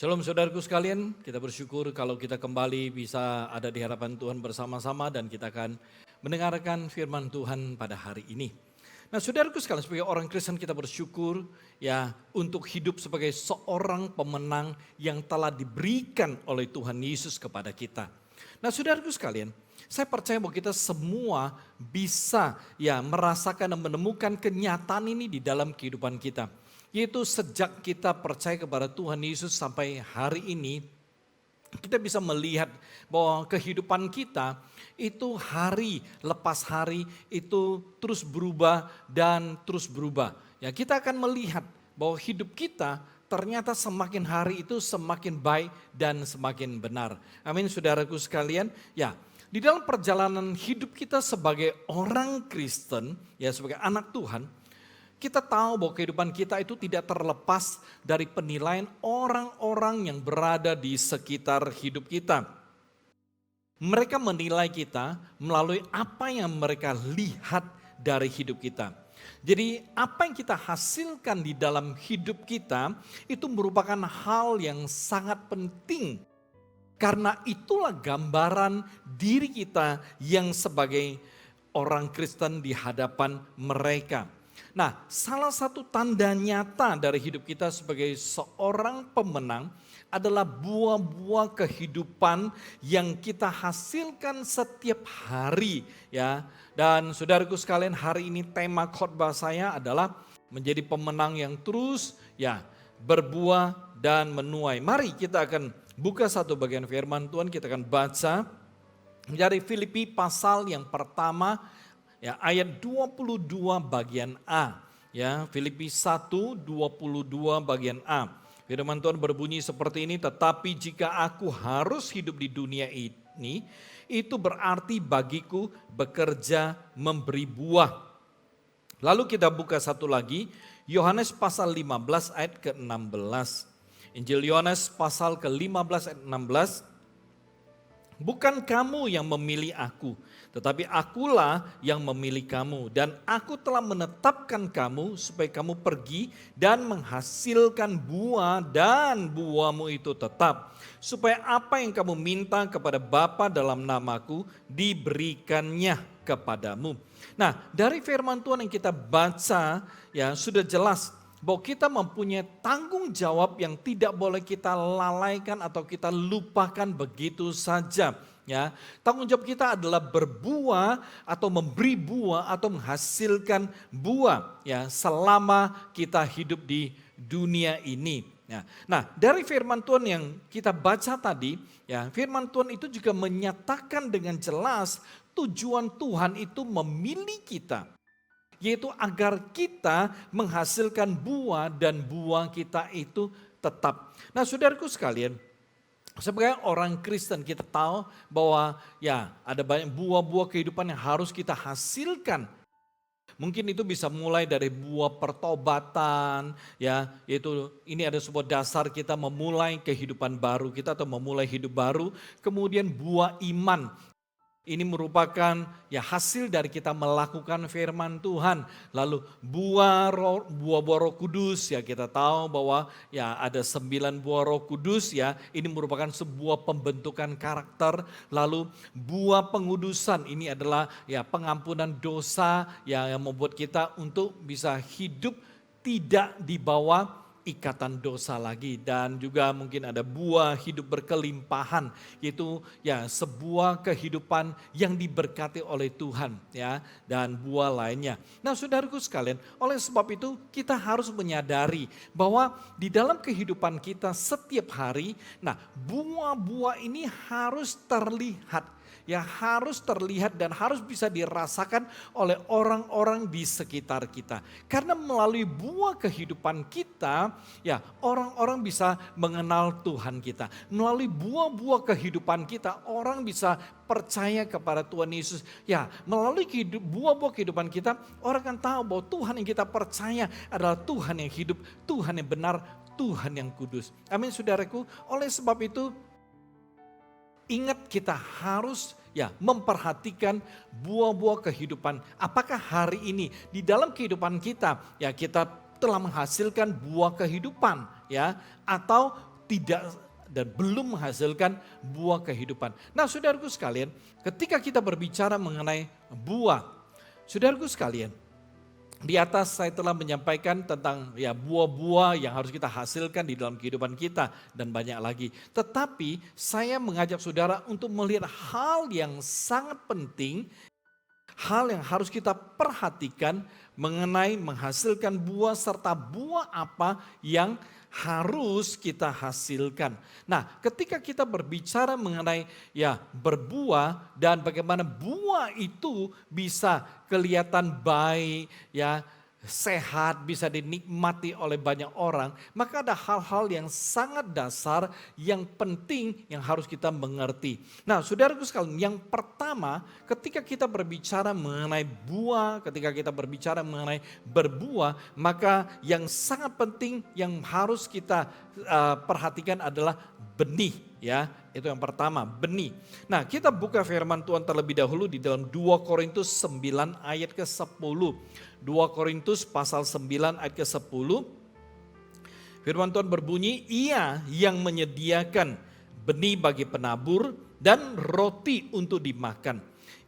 Shalom saudaraku sekalian, kita bersyukur kalau kita kembali bisa ada di hadapan Tuhan bersama-sama dan kita akan mendengarkan firman Tuhan pada hari ini. Nah saudaraku sekalian, sebagai orang Kristen kita bersyukur ya untuk hidup sebagai seorang pemenang yang telah diberikan oleh Tuhan Yesus kepada kita. Nah saudaraku sekalian, saya percaya bahwa kita semua bisa ya merasakan dan menemukan kenyataan ini di dalam kehidupan kita. Yaitu sejak kita percaya kepada Tuhan Yesus sampai hari ini, kita bisa melihat bahwa kehidupan kita itu hari lepas hari itu terus berubah dan terus berubah. Ya, kita akan melihat bahwa hidup kita ternyata semakin hari itu semakin baik dan semakin benar. Amin saudaraku sekalian. Ya, di dalam perjalanan hidup kita sebagai orang Kristen, ya sebagai anak Tuhan, kita tahu bahwa kehidupan kita itu tidak terlepas dari penilaian orang-orang yang berada di sekitar hidup kita. Mereka menilai kita melalui apa yang mereka lihat dari hidup kita. Jadi apa yang kita hasilkan di dalam hidup kita itu merupakan hal yang sangat penting. Karena itulah gambaran diri kita yang sebagai orang Kristen di hadapan mereka. Nah, salah satu tanda nyata dari hidup kita sebagai seorang pemenang adalah buah-buah kehidupan yang kita hasilkan setiap hari ya. Dan saudaraku sekalian, hari ini tema khotbah saya adalah menjadi pemenang yang terus ya berbuah dan menuai. Mari kita akan buka satu bagian firman Tuhan, kita akan baca dari Filipi pasal yang pertama. Ya, ayat 22 bagian A. Ya, Filipi 1:22 bagian A. Firman Tuhan berbunyi seperti ini, tetapi jika aku harus hidup di dunia ini, itu berarti bagiku bekerja memberi buah. Lalu kita buka satu lagi, Yohanes pasal 15 ayat ke-16. Injil Yohanes pasal ke-15 ayat 16. Bukan kamu yang memilih aku, tetapi akulah yang memilih kamu. Dan aku telah menetapkan kamu supaya kamu pergi dan menghasilkan buah dan buahmu itu tetap. Supaya apa yang kamu minta kepada Bapa dalam namaku diberikannya kepadamu. Nah, dari firman Tuhan yang kita baca ya sudah jelas bahwa kita mempunyai tanggung jawab yang tidak boleh kita lalaikan atau kita lupakan begitu saja. Ya, tanggung jawab kita adalah berbuah atau memberi buah atau menghasilkan buah ya selama kita hidup di dunia ini. Ya. Nah, dari firman Tuhan yang kita baca tadi, ya firman Tuhan itu juga menyatakan dengan jelas tujuan Tuhan itu memilih kita. Yaitu agar kita menghasilkan buah dan buah kita itu tetap. Nah saudaraku sekalian, sebagai orang Kristen kita tahu bahwa ya ada banyak buah-buah kehidupan yang harus kita hasilkan. Mungkin itu bisa mulai dari buah pertobatan, ya, yaitu ini ada sebuah dasar kita memulai kehidupan baru kita atau memulai hidup baru. Kemudian buah iman. Ini merupakan ya hasil dari kita melakukan firman Tuhan. Lalu buah Roh Kudus ya kita tahu bahwa ya ada 9 buah Roh Kudus ya. Ini merupakan sebuah pembentukan karakter. Lalu buah pengudusan ini adalah ya pengampunan dosa ya, yang membuat kita untuk bisa hidup tidak di bawah ikatan dosa lagi. Dan juga mungkin ada buah hidup berkelimpahan, yaitu ya sebuah kehidupan yang diberkati oleh Tuhan ya, dan buah lainnya. Nah saudaraku sekalian, oleh sebab itu kita harus menyadari bahwa di dalam kehidupan kita setiap hari, nah buah-buah ini harus terlihat. Ya harus terlihat dan harus bisa dirasakan oleh orang-orang di sekitar kita. Karena melalui buah kehidupan kita, ya orang-orang bisa mengenal Tuhan kita. Melalui buah-buah kehidupan kita, orang bisa percaya kepada Tuhan Yesus. Ya melalui buah-buah kehidupan kita, orang akan tahu bahwa Tuhan yang kita percaya adalah Tuhan yang hidup, Tuhan yang benar, Tuhan yang kudus. Amin saudaraku, oleh sebab itu ingat kita harus ya memperhatikan buah-buah kehidupan. Apakah hari ini di dalam kehidupan kita ya kita telah menghasilkan buah kehidupan ya, atau tidak dan belum menghasilkan buah kehidupan. Nah, saudaraku sekalian, ketika kita berbicara mengenai buah, saudaraku sekalian, di atas saya telah menyampaikan tentang ya buah-buah yang harus kita hasilkan di dalam kehidupan kita dan banyak lagi. Tetapi saya mengajak saudara untuk melihat hal yang sangat penting, hal yang harus kita perhatikan mengenai menghasilkan buah serta buah apa yang harus kita hasilkan. Nah, ketika kita berbicara mengenai ya berbuah dan bagaimana buah itu bisa kelihatan baik, ya sehat, bisa dinikmati oleh banyak orang, maka ada hal-hal yang sangat dasar, yang penting yang harus kita mengerti. Nah, saudaraku sekalian, yang pertama ketika kita berbicara mengenai buah, ketika kita berbicara mengenai berbuah, maka yang sangat penting yang harus kita perhatikan adalah benih, ya. Itu yang pertama, benih. Nah, kita buka firman Tuhan terlebih dahulu di dalam 2 Korintus 9 ayat ke-10. 2 Korintus pasal 9 ayat ke-10. Firman Tuhan berbunyi, ia yang menyediakan benih bagi penabur dan roti untuk dimakan.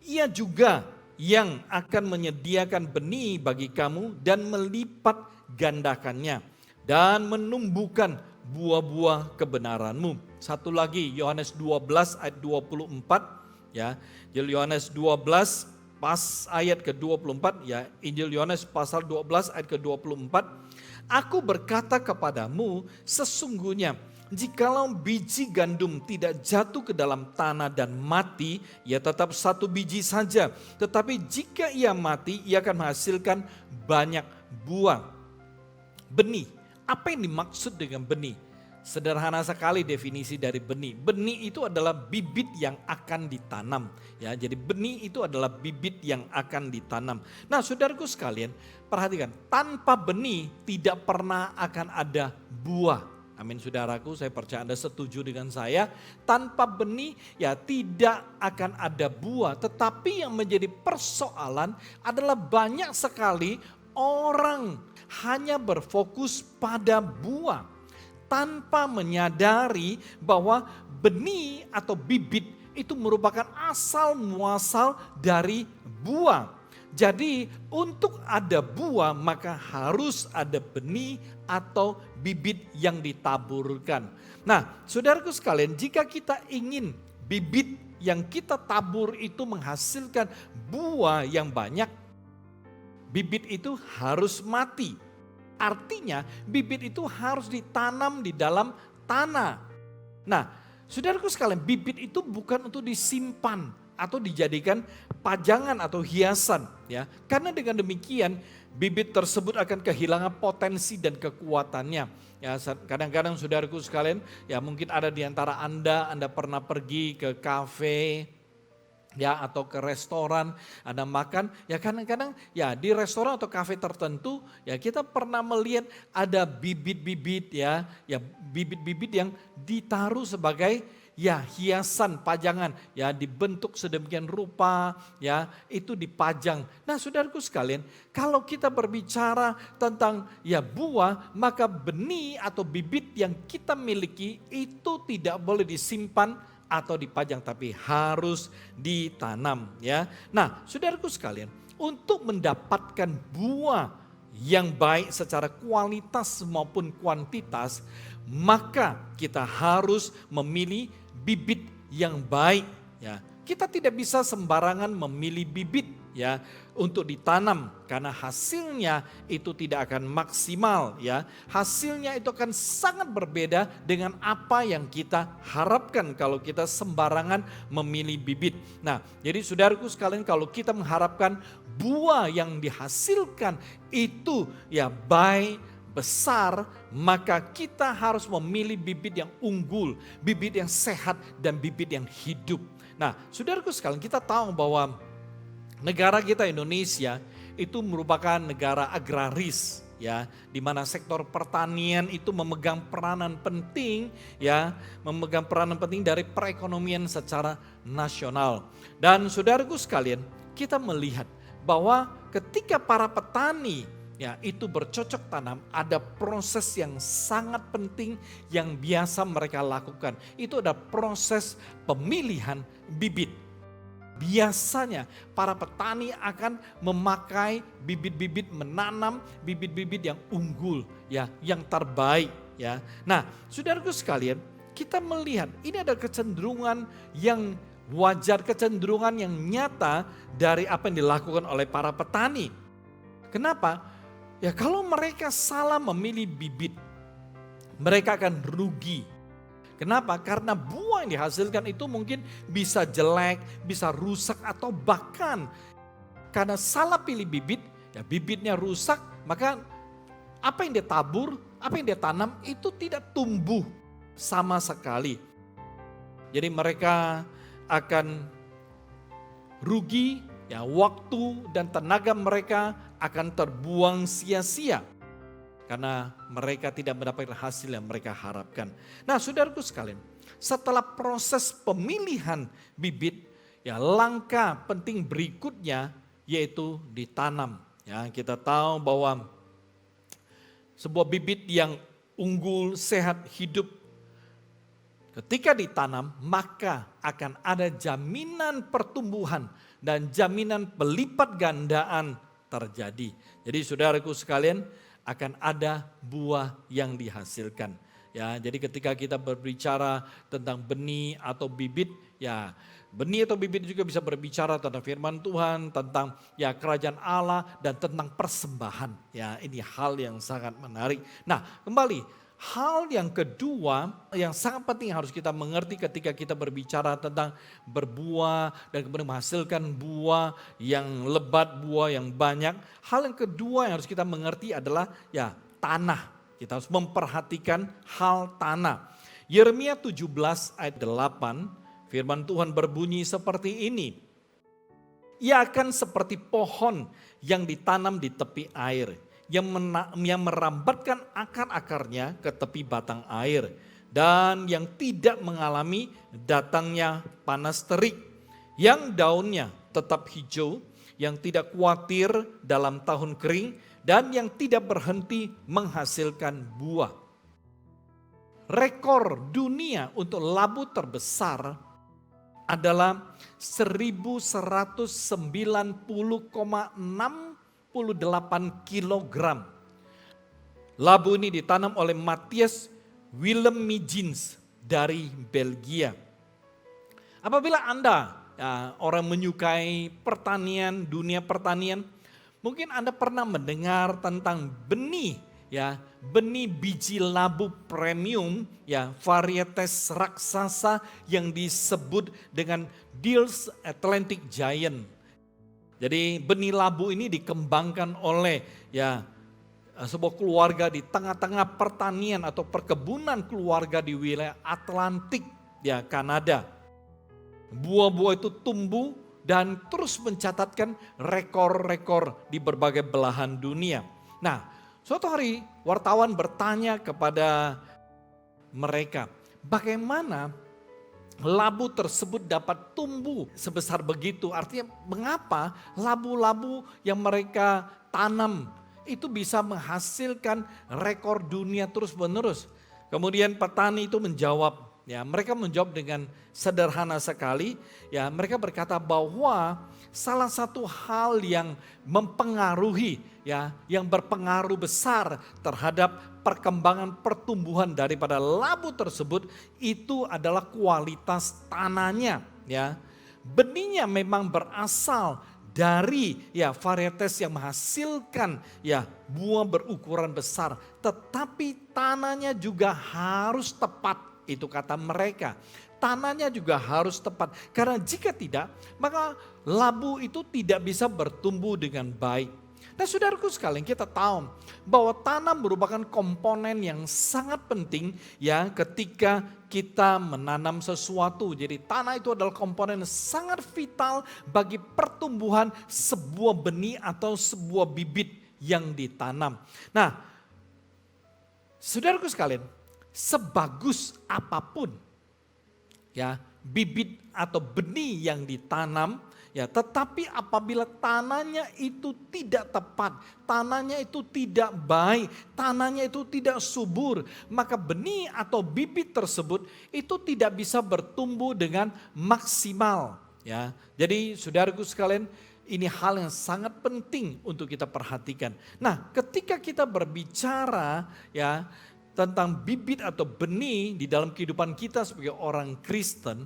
Ia juga yang akan menyediakan benih bagi kamu dan melipat gandakannya dan menumbuhkan buah-buah kebenaranmu. Satu lagi, Yohanes 12 ayat 24, ya. Yohanes 12 pas ayat ke-24, ya. Injil Yohanes pasal 12 ayat ke-24. Aku berkata kepadamu, sesungguhnya jikalau biji gandum tidak jatuh ke dalam tanah dan mati, ia tetap satu biji saja. Tetapi jika ia mati, ia akan menghasilkan banyak buah. Benih. Apa yang dimaksud dengan benih? Sederhana sekali definisi dari benih. Benih itu adalah bibit yang akan ditanam. Ya, jadi benih itu adalah bibit yang akan ditanam. Nah, saudaraku sekalian, perhatikan, tanpa benih tidak pernah akan ada buah. Amin, saudaraku, saya percaya Anda setuju dengan saya. Tanpa benih ya tidak akan ada buah. Tetapi yang menjadi persoalan adalah banyak sekali orang hanya berfokus pada buah tanpa menyadari bahwa benih atau bibit itu merupakan asal muasal dari buah. Jadi untuk ada buah maka harus ada benih atau bibit yang ditaburkan. Nah, saudaraku sekalian, jika kita ingin bibit yang kita tabur itu menghasilkan buah yang banyak, bibit itu harus mati. Artinya bibit itu harus ditanam di dalam tanah. Nah, saudaraku sekalian, bibit itu bukan untuk disimpan atau dijadikan pajangan atau hiasan, ya. Karena dengan demikian bibit tersebut akan kehilangan potensi dan kekuatannya. Ya, kadang-kadang saudaraku sekalian, ya mungkin ada di antara Anda pernah pergi ke kafe, ya, atau ke restoran, Anda makan, ya kadang-kadang ya di restoran atau kafe tertentu ya kita pernah melihat ada bibit-bibit, ya bibit-bibit yang ditaruh sebagai ya hiasan pajangan, ya dibentuk sedemikian rupa, ya itu dipajang. Nah, saudaraku sekalian, kalau kita berbicara tentang ya buah, maka benih atau bibit yang kita miliki itu tidak boleh disimpan atau dipajang, tapi harus ditanam, ya. Nah, saudaraku sekalian, untuk mendapatkan buah yang baik secara kualitas maupun kuantitas, maka kita harus memilih bibit yang baik, ya. Kita tidak bisa sembarangan memilih bibit, ya, untuk ditanam karena hasilnya itu tidak akan maksimal, ya. Hasilnya itu akan sangat berbeda dengan apa yang kita harapkan kalau kita sembarangan memilih bibit. Nah, jadi saudaraku sekalian, kalau kita mengharapkan buah yang dihasilkan itu ya baik, besar, maka kita harus memilih bibit yang unggul, bibit yang sehat dan bibit yang hidup. Nah, saudaraku sekalian, kita tahu bahwa negara kita Indonesia itu merupakan negara agraris, ya, di mana sektor pertanian itu memegang peranan penting, ya, memegang peranan penting dari perekonomian secara nasional. Dan saudaraku sekalian, kita melihat bahwa ketika para petani ya itu bercocok tanam, ada proses yang sangat penting yang biasa mereka lakukan. Itu ada proses pemilihan bibit. Biasanya para petani akan memakai bibit-bibit, menanam bibit-bibit yang unggul, ya, yang terbaik, ya. Nah, saudaraku sekalian, kita melihat ini ada kecenderungan yang wajar, kecenderungan yang nyata dari apa yang dilakukan oleh para petani. Kenapa? Ya kalau mereka salah memilih bibit, mereka akan rugi. Kenapa? Karena buah yang dihasilkan itu mungkin bisa jelek, bisa rusak, atau bahkan karena salah pilih bibit, ya bibitnya rusak, maka apa yang dia tabur, apa yang dia tanam itu tidak tumbuh sama sekali. Jadi mereka akan rugi, ya waktu dan tenaga mereka akan terbuang sia-sia. Karena mereka tidak mendapatkan hasil yang mereka harapkan. Nah saudaraku sekalian, setelah proses pemilihan bibit, ya langkah penting berikutnya yaitu ditanam. Ya, kita tahu bahwa sebuah bibit yang unggul, sehat, hidup, ketika ditanam maka akan ada jaminan pertumbuhan dan jaminan pelipat gandaan terjadi. Jadi saudaraku sekalian, akan ada buah yang dihasilkan. Ya, jadi ketika kita berbicara tentang benih atau bibit, ya benih atau bibit juga bisa berbicara tentang firman Tuhan, tentang ya kerajaan Allah dan tentang persembahan. Ya, ini hal yang sangat menarik. Nah, kembali hal yang kedua yang sangat penting harus kita mengerti ketika kita berbicara tentang berbuah dan kemudian menghasilkan buah yang lebat, buah yang banyak. Hal yang kedua yang harus kita mengerti adalah ya tanah. Kita harus memperhatikan hal tanah. Yeremia 17 ayat 8, firman Tuhan berbunyi seperti ini. Ia akan seperti pohon yang ditanam di tepi air, yang merambatkan akar-akarnya ke tepi batang air, dan yang tidak mengalami datangnya panas terik, yang daunnya tetap hijau, yang tidak khawatir dalam tahun kering, dan yang tidak berhenti menghasilkan buah. Rekor dunia untuk labu terbesar adalah 1190,68 kilogram. Labu ini ditanam oleh Matthias Willem Mijns dari Belgia. Apabila Anda ya, orang menyukai pertanian, dunia pertanian, mungkin Anda pernah mendengar tentang benih, ya, benih biji labu premium, ya, varietas raksasa yang disebut dengan Deals Atlantic Giant. Jadi benih labu ini dikembangkan oleh ya sebuah keluarga di tengah-tengah pertanian atau perkebunan keluarga di wilayah Atlantik, ya, Kanada. Buah-buah itu tumbuh dan terus mencatatkan rekor-rekor di berbagai belahan dunia. Nah, suatu hari wartawan bertanya kepada mereka, bagaimana labu tersebut dapat tumbuh sebesar begitu? Artinya mengapa labu-labu yang mereka tanam itu bisa menghasilkan rekor dunia terus-menerus? Kemudian petani itu menjawab, ya mereka menjawab dengan sederhana sekali. Ya mereka berkata bahwa salah satu hal yang mempengaruhi, ya yang berpengaruh besar terhadap perkembangan pertumbuhan daripada labu tersebut itu adalah kualitas tanahnya, ya. Benihnya memang berasal dari ya varietas yang menghasilkan ya buah berukuran besar, tetapi tanahnya juga harus tepat, itu kata mereka. Tanahnya juga harus tepat, karena jika tidak maka labu itu tidak bisa bertumbuh dengan baik. Nah saudaraku sekalian, kita tahu bahwa tanah merupakan komponen yang sangat penting ya ketika kita menanam sesuatu. Jadi tanah itu adalah komponen yang sangat vital bagi pertumbuhan sebuah benih atau sebuah bibit yang ditanam. Nah saudaraku sekalian, sebagus apapun ya bibit atau benih yang ditanam, ya, tetapi apabila tanahnya itu tidak tepat, tanahnya itu tidak baik, tanahnya itu tidak subur, maka benih atau bibit tersebut itu tidak bisa bertumbuh dengan maksimal, ya. Jadi saudaraku sekalian, ini hal yang sangat penting untuk kita perhatikan. Nah, ketika kita berbicara ya tentang bibit atau benih di dalam kehidupan kita sebagai orang Kristen,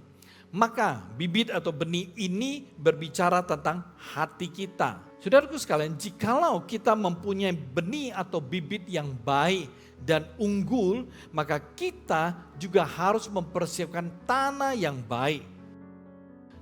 maka bibit atau benih ini berbicara tentang hati kita. Saudaraku sekalian, jikalau kita mempunyai benih atau bibit yang baik dan unggul, maka kita juga harus mempersiapkan tanah yang baik.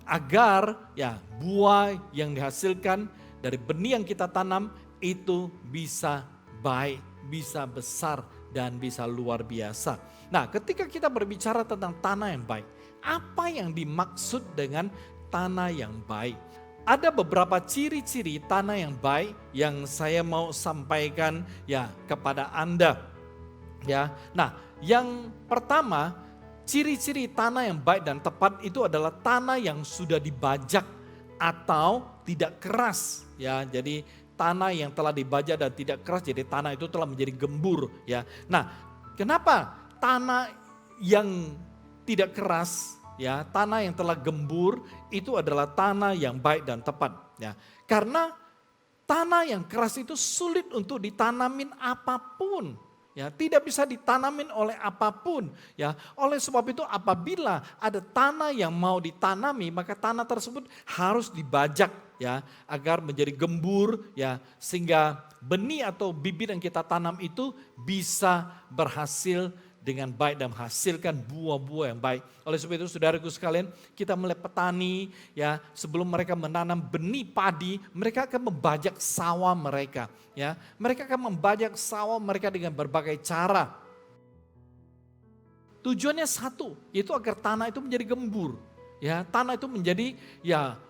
Agar ya buah yang dihasilkan dari benih yang kita tanam itu bisa baik, bisa besar, dan bisa luar biasa. Nah, ketika kita berbicara tentang tanah yang baik, apa yang dimaksud dengan tanah yang baik? Ada beberapa ciri-ciri tanah yang baik yang saya mau sampaikan ya kepada Anda. Ya. Nah, yang pertama, ciri-ciri tanah yang baik dan tepat itu adalah tanah yang sudah dibajak atau tidak keras. Ya, jadi tanah yang telah dibajak dan tidak keras, jadi tanah itu telah menjadi gembur. Ya, nah, kenapa tanah yang tidak keras, ya, tanah yang telah gembur itu adalah tanah yang baik dan tepat. Ya, karena tanah yang keras itu sulit untuk ditanamin apapun. Ya, tidak bisa ditanamin oleh apapun, ya. Oleh sebab itu apabila ada tanah yang mau ditanami, maka tanah tersebut harus dibajak, ya, agar menjadi gembur, ya, sehingga benih atau bibit yang kita tanam itu bisa berhasil dengan baik dan menghasilkan buah-buah yang baik. Oleh sebab itu saudaraku sekalian, kita melihat petani, ya, sebelum mereka menanam benih padi, mereka akan membajak sawah mereka, ya. Mereka akan membajak sawah mereka dengan berbagai cara. Tujuannya satu, yaitu agar tanah itu menjadi gembur, ya. Tanah itu menjadi ya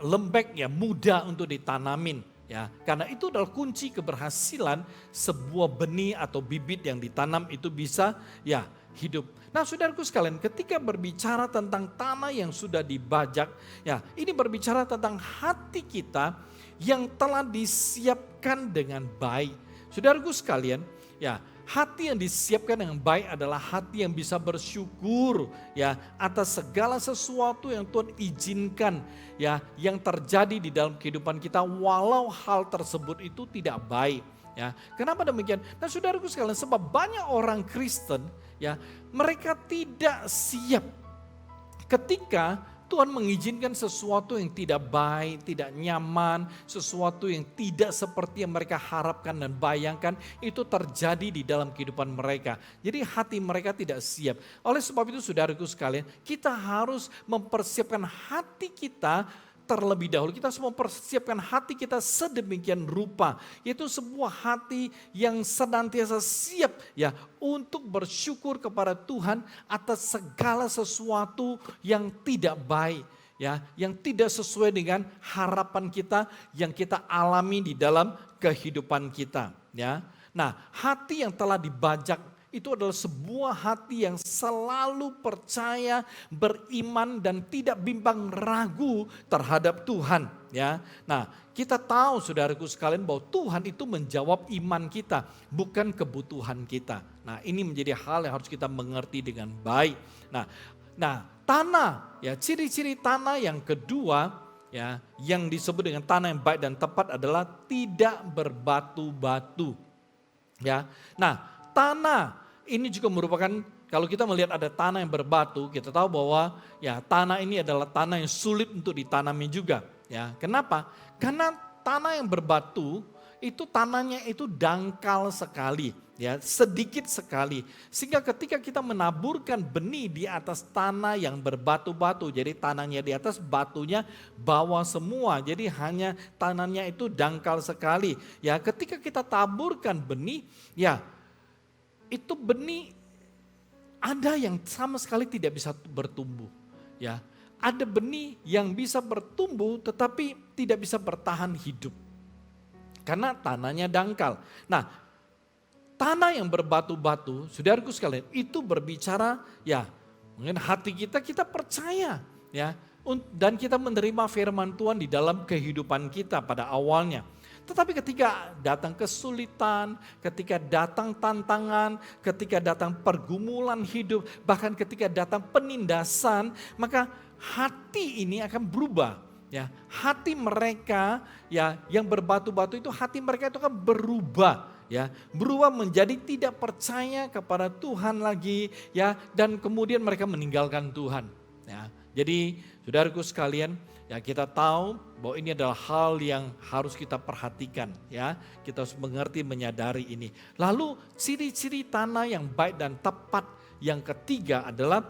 lembek, ya, mudah untuk ditanamin. Ya, karena itu adalah kunci keberhasilan sebuah benih atau bibit yang ditanam itu bisa ya hidup. Nah, saudaraku sekalian, ketika berbicara tentang tanah yang sudah dibajak, ya, ini berbicara tentang hati kita yang telah disiapkan dengan baik. Saudaraku sekalian, ya, hati yang disiapkan dengan baik adalah hati yang bisa bersyukur, ya, atas segala sesuatu yang Tuhan izinkan, ya, yang terjadi di dalam kehidupan kita walau hal tersebut itu tidak baik, ya. Kenapa demikian? Nah, saudaraku sekalian, sebab banyak orang Kristen, ya, mereka tidak siap ketika Tuhan mengizinkan sesuatu yang tidak baik, tidak nyaman, sesuatu yang tidak seperti yang mereka harapkan dan bayangkan itu terjadi di dalam kehidupan mereka. Jadi hati mereka tidak siap. Oleh sebab itu saudaraku sekalian, kita harus mempersiapkan hati kita terlebih dahulu. Kita harus mempersiapkan hati kita sedemikian rupa, yaitu sebuah hati yang senantiasa siap, ya, untuk bersyukur kepada Tuhan atas segala sesuatu yang tidak baik, ya, yang tidak sesuai dengan harapan kita yang kita alami di dalam kehidupan kita, ya. Nah, hati yang telah dibajak itu adalah sebuah hati yang selalu percaya, beriman, dan tidak bimbang ragu terhadap Tuhan. Ya, nah, kita tahu saudaraku sekalian bahwa Tuhan itu menjawab iman kita, bukan kebutuhan kita. Nah, ini menjadi hal yang harus kita mengerti dengan baik. Nah, tanah, ya, ciri-ciri tanah yang kedua, ya, yang disebut dengan tanah yang baik dan tepat adalah tidak berbatu-batu. Ya, nah, tanah ini juga merupakan, kalau kita melihat ada tanah yang berbatu, kita tahu bahwa ya tanah ini adalah tanah yang sulit untuk ditanami juga. Ya, kenapa? Karena tanah yang berbatu itu tanahnya itu dangkal sekali, ya, sedikit sekali. Sehingga ketika kita menaburkan benih di atas tanah yang berbatu-batu, jadi tanahnya di atas, batunya bawah semua. Jadi hanya tanahnya itu dangkal sekali. Ya, ketika kita taburkan benih, ya, itu benih ada yang sama sekali tidak bisa bertumbuh, ya. Ada benih yang bisa bertumbuh tetapi tidak bisa bertahan hidup karena tanahnya dangkal. Nah, tanah yang berbatu-batu, saudaraku sekalian, itu berbicara ya Mungkin hati kita percaya ya, dan kita menerima firman Tuhan di dalam kehidupan kita pada awalnya. Tetapi ketika datang kesulitan, ketika datang tantangan, ketika datang pergumulan hidup, bahkan ketika datang penindasan, maka hati ini akan berubah. Ya, hati mereka ya yang berbatu-batu itu, hati mereka itu akan berubah. Ya, berubah menjadi tidak percaya kepada Tuhan lagi ya, dan kemudian mereka meninggalkan Tuhan. Ya, jadi saudaraku sekalian, ya kita tahu bahwa ini adalah hal yang harus kita perhatikan ya. Kita harus mengerti, menyadari ini. Lalu ciri-ciri tanah yang baik dan tepat yang ketiga adalah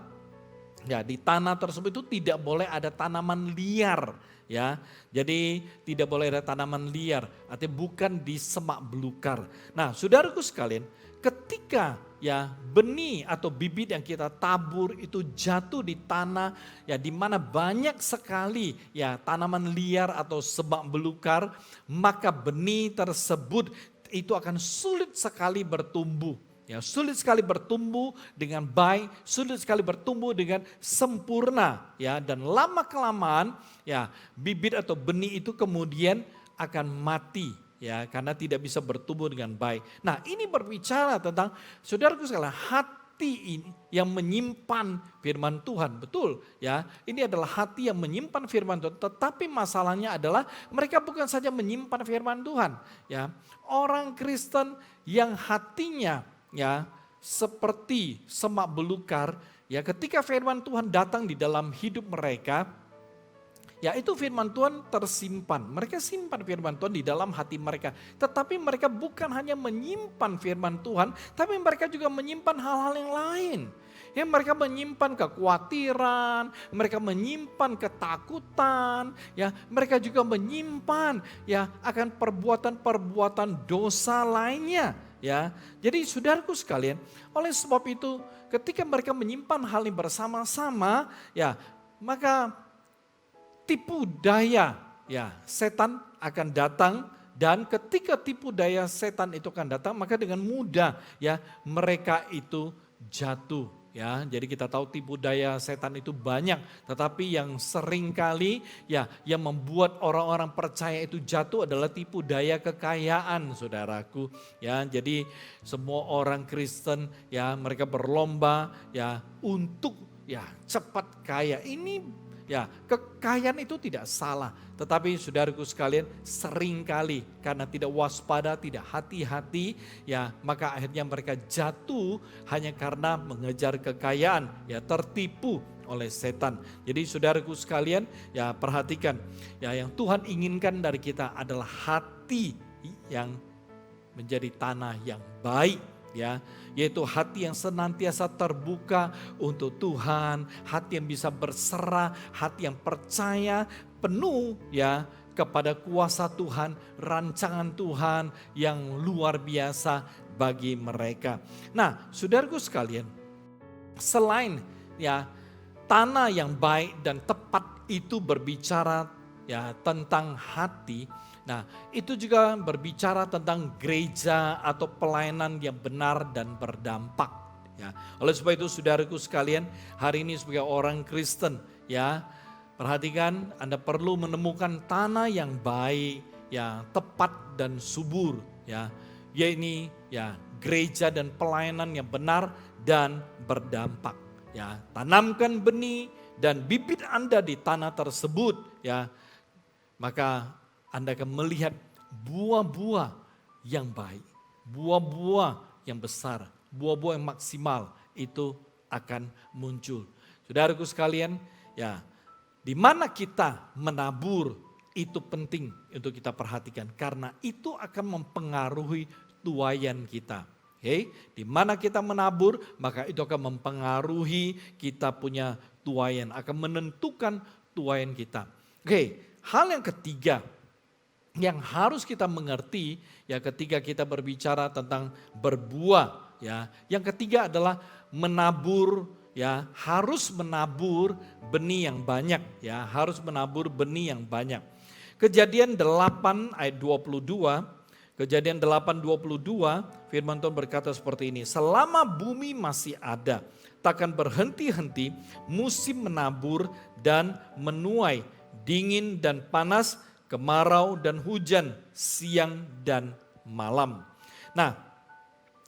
ya di tanah tersebut itu tidak boleh ada tanaman liar ya. Jadi tidak boleh ada tanaman liar, artinya bukan di semak belukar. Nah, saudaraku sekalian, ketika ya benih atau bibit yang kita tabur itu jatuh di tanah ya di mana banyak sekali ya tanaman liar atau semak belukar, maka benih tersebut itu akan sulit sekali bertumbuh. Ya, sulit sekali bertumbuh dengan baik, sulit sekali bertumbuh dengan sempurna ya, dan lama kelamaan ya bibit atau benih itu kemudian akan mati ya karena tidak bisa bertumbuh dengan baik. Nah, ini berbicara tentang saudaraku sekalian, hati ini yang menyimpan firman Tuhan, betul ya. Ini adalah hati yang menyimpan firman Tuhan, tetapi masalahnya adalah mereka bukan saja menyimpan firman Tuhan ya. Orang Kristen yang hatinya ya seperti semak belukar ya, ketika firman Tuhan datang di dalam hidup mereka ya itu firman Tuhan tersimpan. Mereka simpan firman Tuhan di dalam hati mereka. Tetapi mereka bukan hanya menyimpan firman Tuhan, tapi mereka juga menyimpan hal-hal yang lain. Ya, mereka menyimpan kekhawatiran, mereka menyimpan ketakutan, ya, mereka juga menyimpan ya akan perbuatan-perbuatan dosa lainnya. Ya, jadi saudaraku sekalian, oleh sebab itu ketika mereka menyimpan hal ini bersama-sama, ya, maka tipu daya ya setan akan datang, dan ketika tipu daya setan itu akan datang, maka dengan mudah ya mereka itu jatuh. Ya, jadi kita tahu tipu daya setan itu banyak, tetapi yang sering kali ya yang membuat orang-orang percaya itu jatuh adalah tipu daya kekayaan, saudaraku. Ya, jadi semua orang Kristen ya mereka berlomba ya untuk ya cepat kaya. Ini ya, kekayaan itu tidak salah, tetapi saudaraku sekalian seringkali karena tidak waspada, tidak hati-hati, ya maka akhirnya mereka jatuh hanya karena mengejar kekayaan, ya tertipu oleh setan. Jadi saudaraku sekalian, ya perhatikan, ya yang Tuhan inginkan dari kita adalah hati yang menjadi tanah yang baik. Ya, yaitu hati yang senantiasa terbuka untuk Tuhan, hati yang bisa berserah, hati yang percaya penuh ya kepada kuasa Tuhan, rancangan Tuhan yang luar biasa bagi mereka. Nah, saudaraku sekalian, selain ya tanah yang baik dan tepat itu berbicara ya tentang hati. Nah, itu juga berbicara tentang gereja atau pelayanan yang benar dan berdampak. Ya, oleh sebab itu saudaraku sekalian, hari ini sebagai orang Kristen, ya perhatikan Anda perlu menemukan tanah yang baik, ya tepat dan subur, ya yaitu ya gereja dan pelayanan yang benar dan berdampak. Ya, tanamkan benih dan bibit Anda di tanah tersebut, ya maka Anda akan melihat buah-buah yang baik, buah-buah yang besar, buah-buah yang maksimal itu akan muncul. Saudaraku sekalian, ya di mana kita menabur itu penting untuk kita perhatikan karena itu akan mempengaruhi tuaian kita. Oke, di mana kita menabur maka itu akan mempengaruhi kita punya tuaian, akan menentukan tuaian kita. Oke, hal yang ketiga yang harus kita mengerti ya ketika kita berbicara tentang berbuah ya. Yang ketiga adalah menabur ya, harus menabur benih yang banyak ya, harus menabur benih yang banyak. Kejadian 8 ayat 22, Kejadian 8:22 firman Tuhan berkata seperti ini. Selama bumi masih ada, takkan berhenti-henti musim menabur dan menuai, dingin dan panas, kemarau dan hujan, siang dan malam. Nah,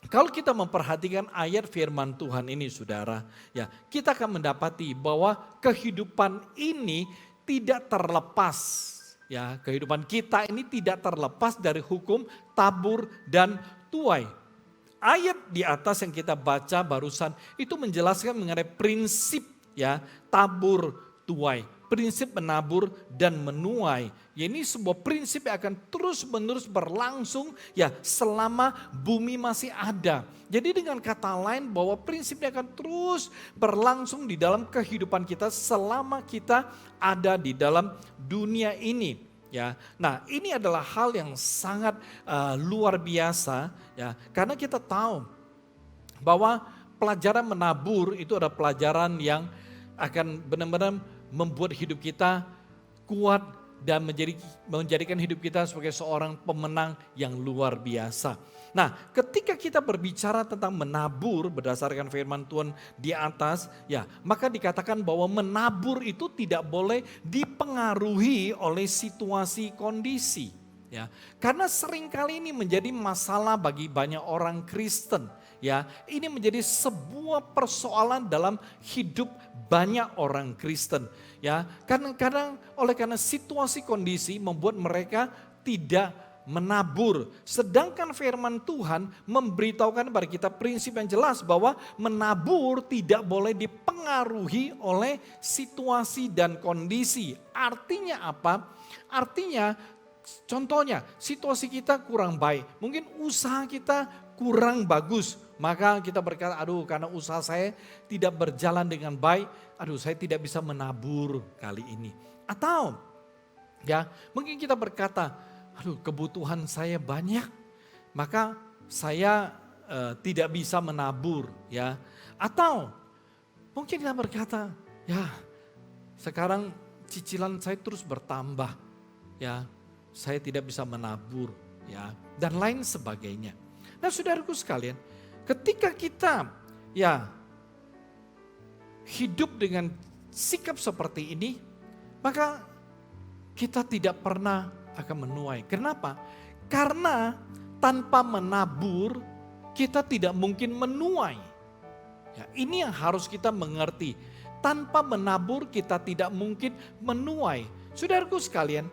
kalau kita memperhatikan ayat firman Tuhan ini saudara, ya kita akan mendapati bahwa kehidupan ini tidak terlepas. Ya, kehidupan kita ini tidak terlepas dari hukum tabur dan tuai. Ayat di atas yang kita baca barusan itu menjelaskan mengenai prinsip ya tabur tuai, prinsip menabur dan menuai. Ya, ini sebuah prinsip yang akan terus-menerus berlangsung ya selama bumi masih ada. Jadi dengan kata lain bahwa prinsipnya akan terus berlangsung di dalam kehidupan kita selama kita ada di dalam dunia ini. Ya, nah ini adalah hal yang sangat luar biasa ya, karena kita tahu bahwa pelajaran menabur itu adalah pelajaran yang akan benar-benar membuat hidup kita kuat dan menjadikan hidup kita sebagai seorang pemenang yang luar biasa. Nah, ketika kita berbicara tentang menabur berdasarkan firman Tuhan di atas, ya, maka dikatakan bahwa menabur itu tidak boleh dipengaruhi oleh situasi kondisi, ya. Karena seringkali ini menjadi masalah bagi banyak orang Kristen, ya. Ini menjadi sebuah persoalan dalam hidup banyak orang Kristen, ya. Kadang-kadang karena situasi kondisi membuat mereka tidak menabur. Sedangkan firman Tuhan memberitahukan kepada kita prinsip yang jelas bahwa menabur tidak boleh dipengaruhi oleh situasi dan kondisi. Artinya apa? Artinya contohnya situasi kita kurang baik. Mungkin usaha kita kurang bagus. Maka kita berkata, aduh karena usaha saya tidak berjalan dengan baik. Aduh saya tidak bisa menabur kali ini. Atau ya mungkin kita berkata, aduh kebutuhan saya banyak, maka saya tidak bisa menabur ya. Atau mungkin kita berkata, ya sekarang cicilan saya terus bertambah ya, saya tidak bisa menabur ya, dan lain sebagainya. Nah saudaraku sekalian, ketika kita ya hidup dengan sikap seperti ini, maka kita tidak pernah akan menuai. Kenapa? Karena tanpa menabur kita tidak mungkin menuai. Ya, ini yang harus kita mengerti. Tanpa menabur kita tidak mungkin menuai. Saudaraku sekalian,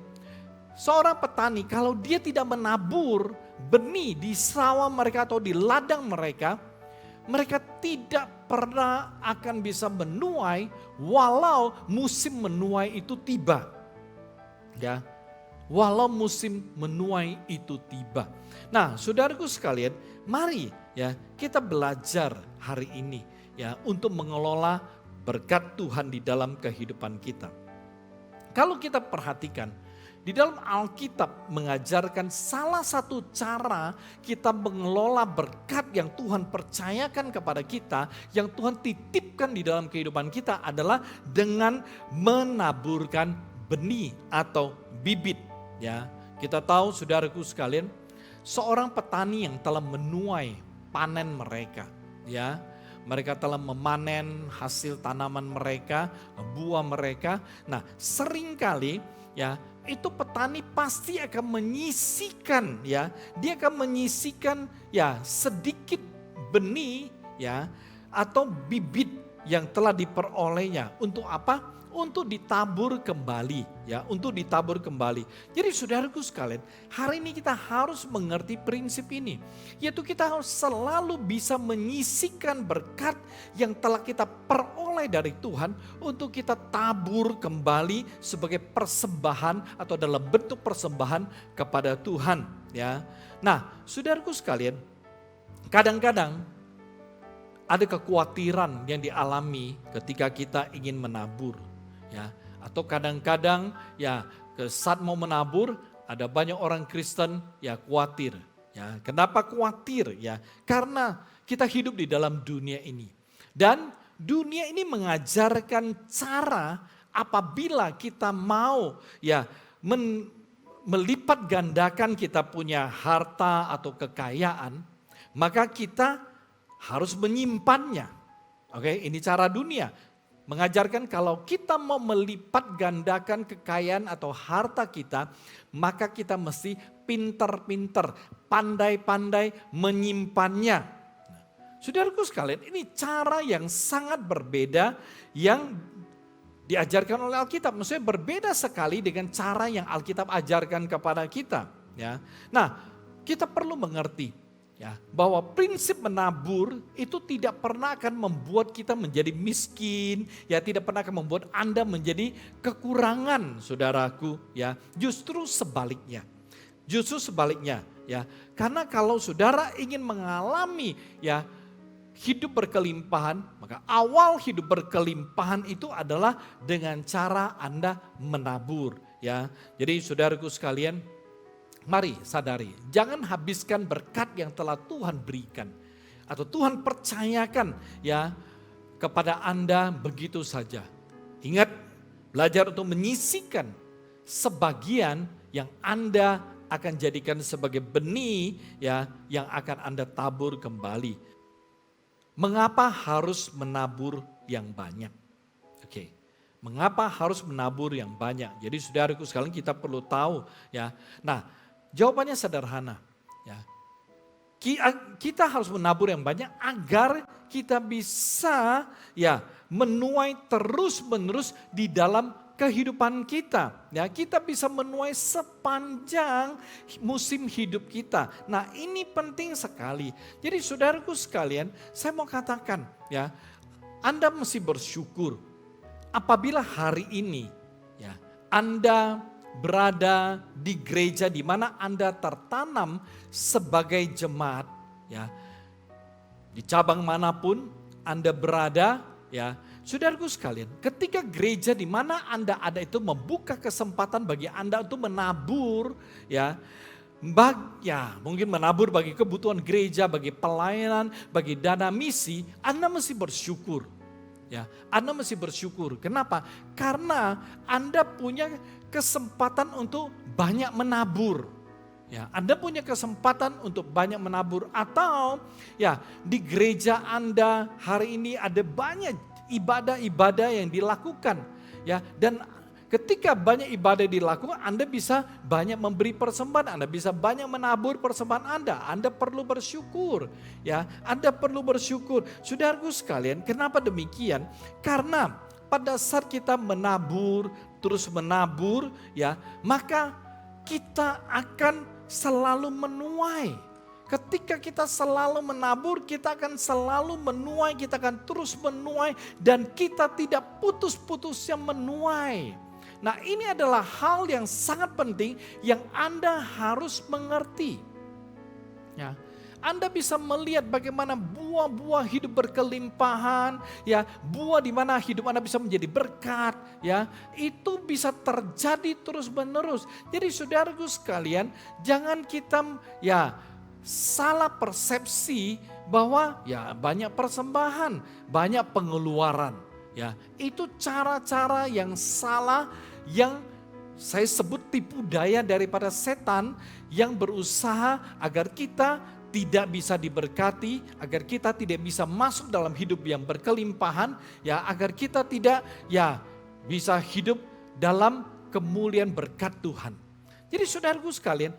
seorang petani kalau dia tidak menabur benih di sawah mereka atau di ladang mereka, mereka tidak pernah akan bisa menuai walau musim menuai itu tiba. Ya. Walau musim menuai itu tiba. Nah, saudaraku sekalian, mari ya kita belajar hari ini ya untuk mengelola berkat Tuhan di dalam kehidupan kita. Kalau kita perhatikan di dalam Alkitab mengajarkan salah satu cara kita mengelola berkat yang Tuhan percayakan kepada kita, yang Tuhan titipkan di dalam kehidupan kita adalah dengan menaburkan benih atau bibit. Ya, kita tahu saudaraku sekalian, seorang petani yang telah menuai panen mereka, ya, mereka telah memanen hasil tanaman mereka, buah mereka. Nah, seringkali ya, itu petani pasti akan menyisihkan ya, dia akan menyisihkan ya sedikit benih ya atau bibit yang telah diperolehnya untuk apa? Untuk ditabur kembali ya, untuk ditabur kembali. Jadi saudaraku sekalian, hari ini kita harus mengerti prinsip ini, yaitu kita harus selalu bisa menyisihkan berkat yang telah kita peroleh dari Tuhan untuk kita tabur kembali sebagai persembahan atau dalam bentuk persembahan kepada Tuhan ya. Nah, saudaraku sekalian, kadang-kadang ada kekhawatiran yang dialami ketika kita ingin menabur. Ya, atau kadang-kadang ya saat mau menabur ada banyak orang Kristen ya khawatir. Ya, kenapa khawatir? Ya, karena kita hidup di dalam dunia ini. Dan dunia ini mengajarkan cara apabila kita mau ya melipat gandakan kita punya harta atau kekayaan, maka kita harus menyimpannya. Oke, ini cara dunia. Mengajarkan kalau kita mau melipat gandakan kekayaan atau harta kita, maka kita mesti pinter-pinter, pandai-pandai menyimpannya. Saudaraku sekalian, ini cara yang sangat berbeda yang diajarkan oleh Alkitab. Maksudnya berbeda sekali dengan cara yang Alkitab ajarkan kepada kita. Ya. Nah, kita perlu mengerti ya, bahwa prinsip menabur itu tidak pernah akan membuat kita menjadi miskin, ya tidak pernah akan membuat Anda menjadi kekurangan, saudaraku, ya. Justru sebaliknya. Justru sebaliknya, ya. Karena kalau saudara ingin mengalami ya hidup berkelimpahan, maka awal hidup berkelimpahan itu adalah dengan cara Anda menabur, ya. Jadi saudaraku sekalian, mari sadari, jangan habiskan berkat yang telah Tuhan berikan atau Tuhan percayakan ya kepada Anda begitu saja. Ingat, belajar untuk menyisihkan sebagian yang Anda akan jadikan sebagai benih ya yang akan Anda tabur kembali. Mengapa harus menabur yang banyak? Oke. Mengapa harus menabur yang banyak? Jadi saudaraku sekalian, kita perlu tahu ya. Nah, jawabannya sederhana ya. Kita harus menabur yang banyak agar kita bisa ya menuai terus-menerus di dalam kehidupan kita. Ya, kita bisa menuai sepanjang musim hidup kita. Nah, ini penting sekali. Jadi saudaraku sekalian, saya mau katakan ya, Anda mesti bersyukur apabila hari ini ya Anda berada di gereja di mana Anda tertanam sebagai jemaat ya. Di cabang manapun Anda berada ya. Saudaraku sekalian, ketika gereja di mana Anda ada itu membuka kesempatan bagi Anda untuk menabur ya, mungkin menabur bagi kebutuhan gereja, bagi pelayanan, bagi dana misi, Anda mesti bersyukur. Ya, Anda mesti bersyukur. Kenapa? Karena Anda punya kesempatan untuk banyak menabur. Ya, Anda punya kesempatan untuk banyak menabur, atau ya di gereja Anda hari ini ada banyak ibadah-ibadah yang dilakukan ya, dan ketika banyak ibadah dilakukan Anda bisa banyak memberi persembahan, Anda bisa banyak menabur persembahan Anda perlu bersyukur ya, Anda perlu bersyukur. Saudaraku sekalian, kenapa demikian? Karena pada saat kita menabur, terus menabur ya, maka kita akan selalu menuai. Ketika kita selalu menabur, kita akan selalu menuai, kita akan terus menuai, dan kita tidak putus-putusnya menuai. Nah, ini adalah hal yang sangat penting yang Anda harus mengerti. Ya, Anda bisa melihat bagaimana buah-buah hidup berkelimpahan, ya, buah di mana hidup Anda bisa menjadi berkat, ya, itu bisa terjadi terus-menerus. Jadi saudaraku sekalian, jangan kita ya salah persepsi bahwa ya banyak persembahan, banyak pengeluaran. Ya, itu cara-cara yang salah yang saya sebut tipu daya daripada setan yang berusaha agar kita tidak bisa diberkati, agar kita tidak bisa masuk dalam hidup yang berkelimpahan, ya, agar kita tidak ya bisa hidup dalam kemuliaan berkat Tuhan. Jadi saudaraku sekalian,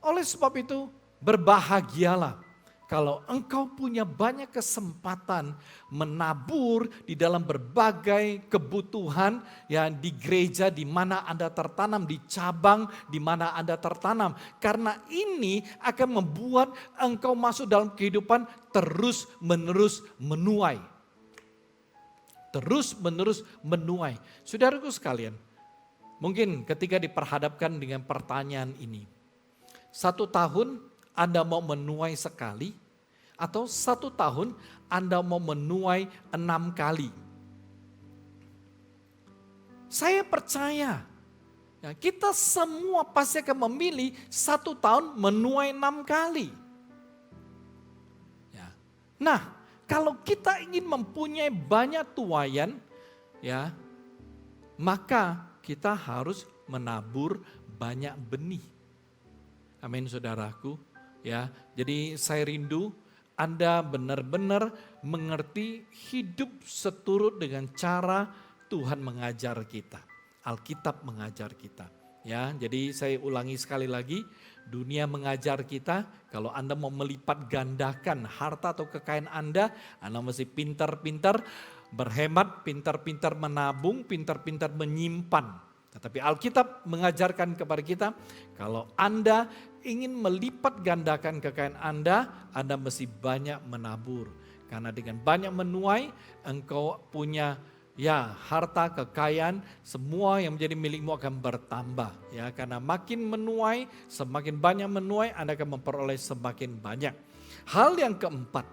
oleh sebab itu berbahagialah kalau engkau punya banyak kesempatan menabur di dalam berbagai kebutuhan yang di gereja di mana Anda tertanam, di cabang di mana Anda tertanam. Karena ini akan membuat engkau masuk dalam kehidupan terus-menerus menuai. Terus-menerus menuai. Saudaraku sekalian, mungkin ketika diperhadapkan dengan pertanyaan ini, 1 tahun Anda mau menuai sekali, atau 1 tahun Anda mau menuai 6 kali. Saya percaya ya, kita semua pasti akan memilih 1 tahun menuai 6 kali. Ya. Nah, kalau kita ingin mempunyai banyak tuaian, ya, maka kita harus menabur banyak benih. Amin saudaraku. Ya, jadi saya rindu Anda benar-benar mengerti hidup seturut dengan cara Tuhan mengajar kita. Alkitab mengajar kita. Ya, jadi saya ulangi sekali lagi, dunia mengajar kita kalau Anda mau melipat gandakan harta atau kekayaan Anda mesti pintar-pintar berhemat, pintar-pintar menabung, pintar-pintar menyimpan. Tetapi Alkitab mengajarkan kepada kita, kalau Anda ingin melipat gandakan kekayaan Anda mesti banyak menabur. Karena dengan banyak menuai, engkau punya harta, kekayaan, semua yang menjadi milikmu akan bertambah. Ya, karena makin menuai, semakin banyak menuai, Anda akan memperoleh semakin banyak. Hal yang keempat,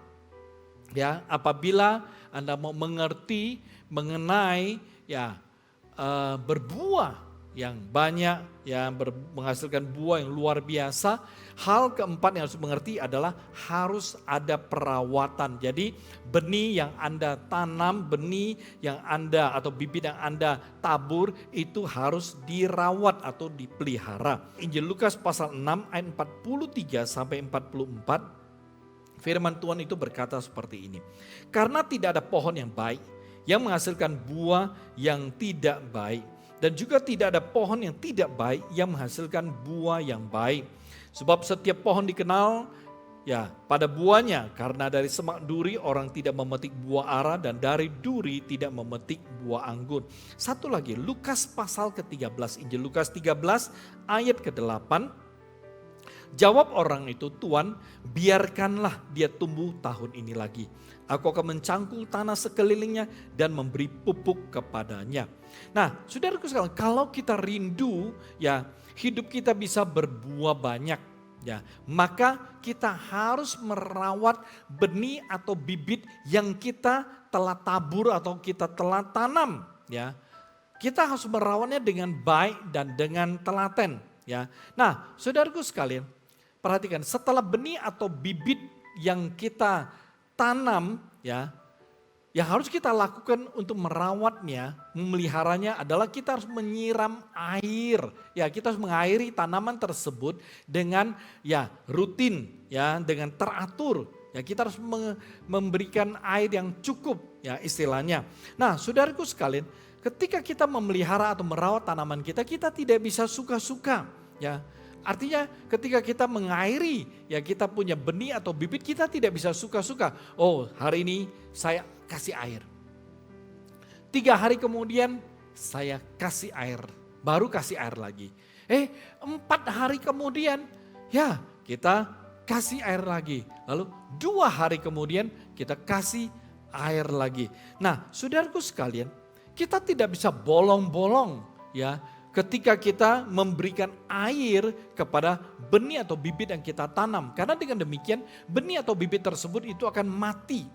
ya, apabila Anda mau mengerti mengenai berbuah yang banyak, yang menghasilkan buah yang luar biasa. Hal keempat yang harus mengerti adalah harus ada perawatan. Jadi benih yang Anda tanam, benih yang Anda atau bibit yang Anda tabur itu harus dirawat atau dipelihara. Injil Lukas pasal 6 ayat 43 sampai 44. Firman Tuhan itu berkata seperti ini. Karena tidak ada pohon yang baik yang menghasilkan buah yang tidak baik. Dan juga tidak ada pohon yang tidak baik yang menghasilkan buah yang baik. Sebab setiap pohon dikenal pada buahnya. Karena dari semak duri orang tidak memetik buah ara dan dari duri tidak memetik buah anggur. Satu lagi, Lukas pasal ke-13. Injil Lukas 13 ayat ke-8. Jawab orang itu, Tuan, biarkanlah dia tumbuh tahun ini lagi. Aku akan mencangkul tanah sekelilingnya dan memberi pupuk kepadanya. Nah, saudaraku sekalian, kalau kita rindu hidup kita bisa berbuah banyak, maka kita harus merawat benih atau bibit yang kita telah tabur atau kita telah tanam. Kita harus merawatnya dengan baik dan dengan telaten. Nah, saudaraku sekalian, perhatikan, setelah benih atau bibit yang kita tanam, yang harus kita lakukan untuk merawatnya, memeliharanya adalah kita harus menyiram air. Kita harus mengairi tanaman tersebut dengan rutin, dengan teratur. Kita harus memberikan air yang cukup, istilahnya. Nah, saudaraku sekalian, ketika kita memelihara atau merawat tanaman kita tidak bisa suka-suka. Artinya ketika kita mengairi, kita punya benih atau bibit, kita tidak bisa suka-suka. Oh, hari ini saya kasih air. 3 hari kemudian saya kasih air, baru kasih air lagi. 4 hari kemudian kita kasih air lagi. Lalu 2 hari kemudian kita kasih air lagi. Nah, saudaraku sekalian, kita tidak bisa bolong-bolong ketika kita memberikan air kepada benih atau bibit yang kita tanam. Karena dengan demikian benih atau bibit tersebut itu akan mati.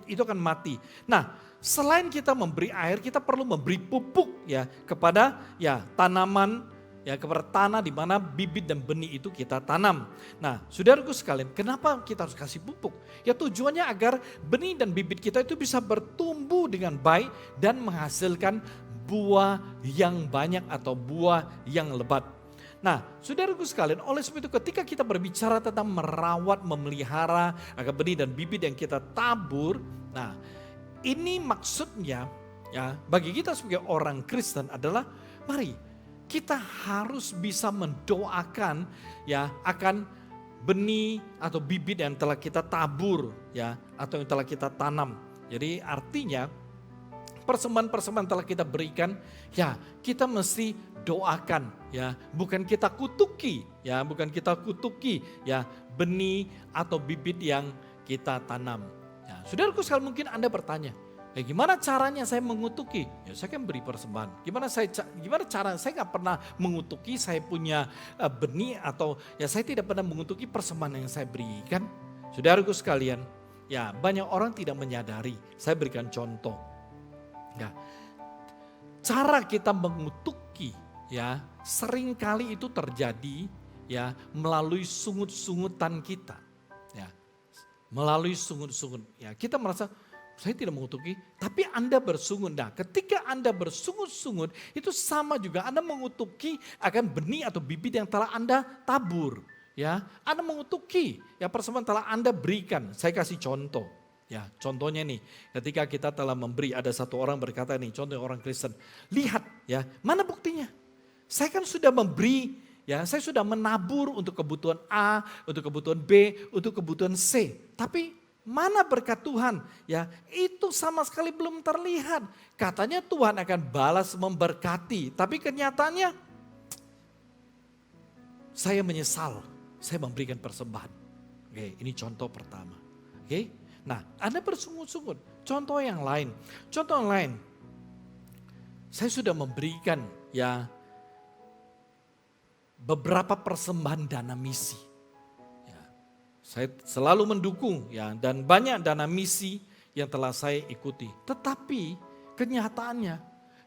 Itu akan mati. Nah, selain kita memberi air, kita perlu memberi pupuk kepada tanaman, kepada tanah di mana bibit dan benih itu kita tanam. Nah, saudaraku sekalian, kenapa kita harus kasih pupuk? Tujuannya agar benih dan bibit kita itu bisa bertumbuh dengan baik dan menghasilkan buah yang banyak atau buah yang lebat. Nah, saudaraku sekalian, oleh sebab itu ketika kita berbicara tentang merawat, memelihara agar benih dan bibit yang kita tabur, nah ini maksudnya bagi kita sebagai orang Kristen adalah mari kita harus bisa mendoakan akan benih atau bibit yang telah kita tabur atau yang telah kita tanam. Jadi artinya persembahan-persembahan telah kita berikan, kita mesti doakan, bukan kita kutuki, benih atau bibit yang kita tanam. Saudaraku sekalian, mungkin Anda bertanya, gimana caranya saya mengutuki? Saya kan beri persembahan. Gimana cara? Saya nggak pernah mengutuki, saya punya benih atau saya tidak pernah mengutuki persembahan yang saya berikan. Saudaraku sekalian, banyak orang tidak menyadari. Saya berikan contoh. Cara kita mengutuki seringkali itu terjadi melalui sungut-sungutan kita. Melalui sungut-sungut. Kita merasa, Saya tidak mengutuki, tapi Anda bersungut. Nah, ketika Anda bersungut-sungut, itu sama juga Anda mengutuki akan benih atau bibit yang telah Anda tabur. Ya, Anda mengutuki ya persembahan telah Anda berikan. Saya kasih contoh. Ya, contohnya nih, ketika kita telah memberi, ada satu orang berkata nih, contoh orang Kristen, lihat ya, mana buktinya? Saya kan sudah memberi, ya, saya sudah menabur untuk kebutuhan A, untuk kebutuhan B, untuk kebutuhan C. Tapi mana berkat Tuhan? Ya, itu sama sekali belum terlihat. Katanya Tuhan akan balas memberkati, tapi kenyataannya saya menyesal, saya memberikan persembahan. Oke, ini contoh pertama. Oke. Nah, Anda bersungut-sungut. Contoh yang lain. Contoh yang lain. Saya sudah memberikan ya beberapa persembahan dana misi. Saya selalu mendukung ya dan banyak dana misi yang telah saya ikuti. Tetapi kenyataannya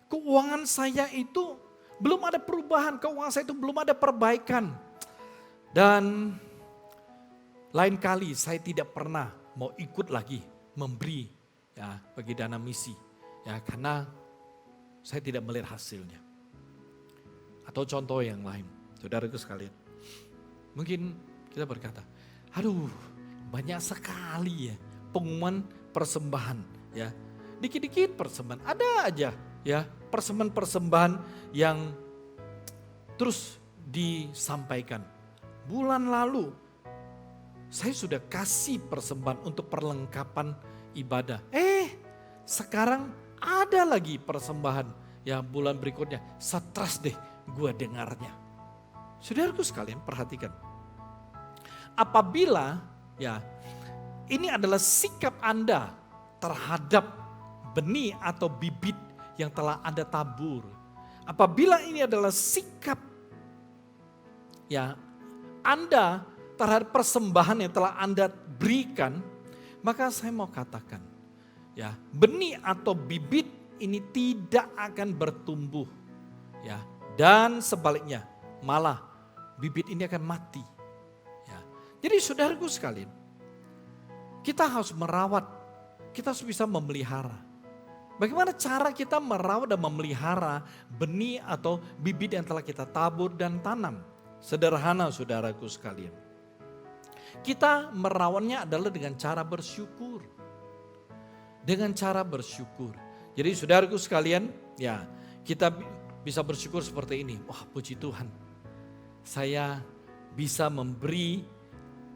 keuangan saya itu belum ada perubahan, keuangan saya itu belum ada perbaikan. Dan lain kali saya tidak pernah mau ikut lagi memberi ya bagi dana misi. Ya karena saya tidak melihat hasilnya. Atau contoh yang lain, saudaraku sekalian. Mungkin kita berkata, aduh, banyak sekali ya pengumuman persembahan ya. Dikit-dikit persembahan, ada aja ya persembahan-persembahan yang terus disampaikan. Bulan lalu saya sudah kasih persembahan untuk perlengkapan ibadah. Sekarang ada lagi persembahan ya bulan berikutnya. Stres deh gue dengarnya. Saudaraku sekalian perhatikan. Apabila ya ini adalah sikap Anda terhadap benih atau bibit yang telah Anda tabur. Apabila ini adalah sikap ya Anda terhadap persembahan yang telah Anda berikan, maka saya mau katakan ya benih atau bibit ini tidak akan bertumbuh ya dan sebaliknya malah bibit ini akan mati. Jadi saudaraku sekalian, kita harus merawat, kita harus bisa memelihara. Bagaimana cara kita merawat dan memelihara benih atau bibit yang telah kita tabur dan tanam? Sederhana saudaraku sekalian. Kita merawatnya adalah dengan cara bersyukur. Dengan cara bersyukur. Jadi saudaraku sekalian, ya kita bisa bersyukur seperti ini. Wah puji Tuhan, saya bisa memberi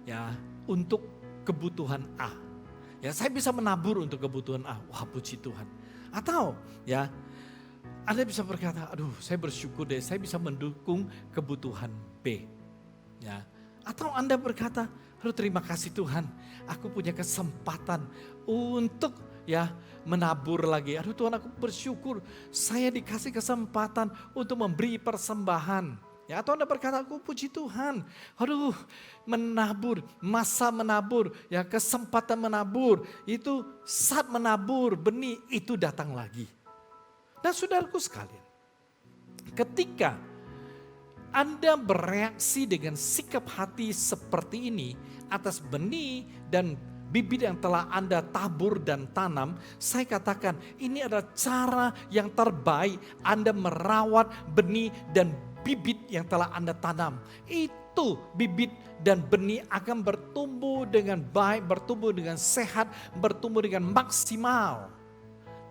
ya untuk kebutuhan A. Ya saya bisa menabur untuk kebutuhan A. Wah puji Tuhan. Atau ya Anda bisa berkata, aduh saya bersyukur deh saya bisa mendukung kebutuhan B. Ya. Atau Anda berkata, aduh terima kasih Tuhan aku punya kesempatan untuk ya menabur lagi. Aduh Tuhan aku bersyukur saya dikasih kesempatan untuk memberi persembahan. Ya, atau Anda berkata, aku puji Tuhan. Aduh, menabur, masa menabur, ya kesempatan menabur. Itu saat menabur benih itu datang lagi. Dan saudaraku sekalian, ketika Anda bereaksi dengan sikap hati seperti ini atas benih dan bibit yang telah Anda tabur dan tanam, saya katakan ini adalah cara yang terbaik Anda merawat benih dan bibit yang telah Anda tanam. Itu bibit dan benih akan bertumbuh dengan baik, bertumbuh dengan sehat, bertumbuh dengan maksimal.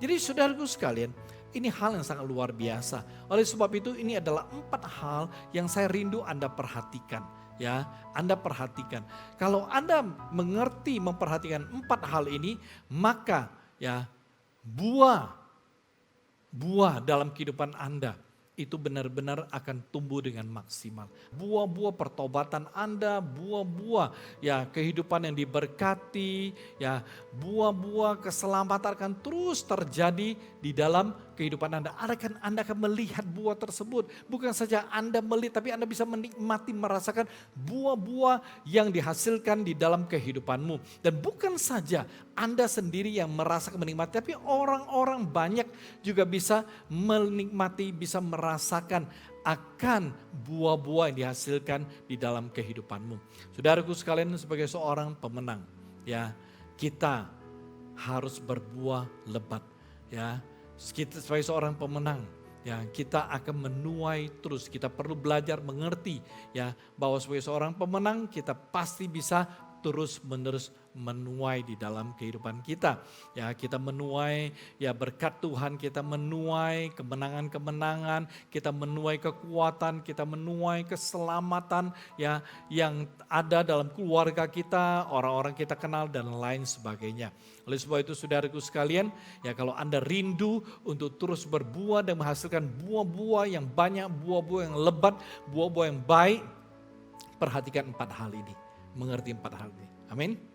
Jadi saudaraku sekalian, ini hal yang sangat luar biasa. Oleh sebab itu ini adalah 4 hal yang saya rindu Anda perhatikan. Ya, Anda perhatikan. Kalau Anda mengerti, memperhatikan 4 hal ini, maka ya buah dalam kehidupan Anda itu benar-benar akan tumbuh dengan maksimal. Buah-buah pertobatan Anda, buah-buah ya kehidupan yang diberkati, ya buah-buah keselamatan akan terus terjadi di dalam kehidupan Anda. Anda akan melihat buah tersebut. Bukan saja Anda melihat, tapi Anda bisa menikmati, merasakan buah-buah yang dihasilkan di dalam kehidupanmu. Dan bukan saja Anda sendiri yang merasakan menikmati, tapi orang-orang banyak juga bisa menikmati, bisa merasakan akan buah-buah yang dihasilkan di dalam kehidupanmu. Saudaraku sekalian, sebagai seorang pemenang, ya kita harus berbuah lebat. Ya, kita sebagai seorang pemenang, ya kita akan menuai terus. Kita perlu belajar mengerti ya bahwa sebagai seorang pemenang kita pasti bisa terus menerus menuai di dalam kehidupan kita. Ya, kita menuai ya berkat Tuhan, kita menuai kemenangan-kemenangan, kita menuai kekuatan, kita menuai keselamatan ya yang ada dalam keluarga kita, orang-orang kita kenal dan lain sebagainya. Oleh sebab itu saudaraku sekalian, ya kalau Anda rindu untuk terus berbuah dan menghasilkan buah-buah yang banyak, buah-buah yang lebat, buah-buah yang baik, perhatikan 4 hal ini. Mengerti 4 hal ini. Amin.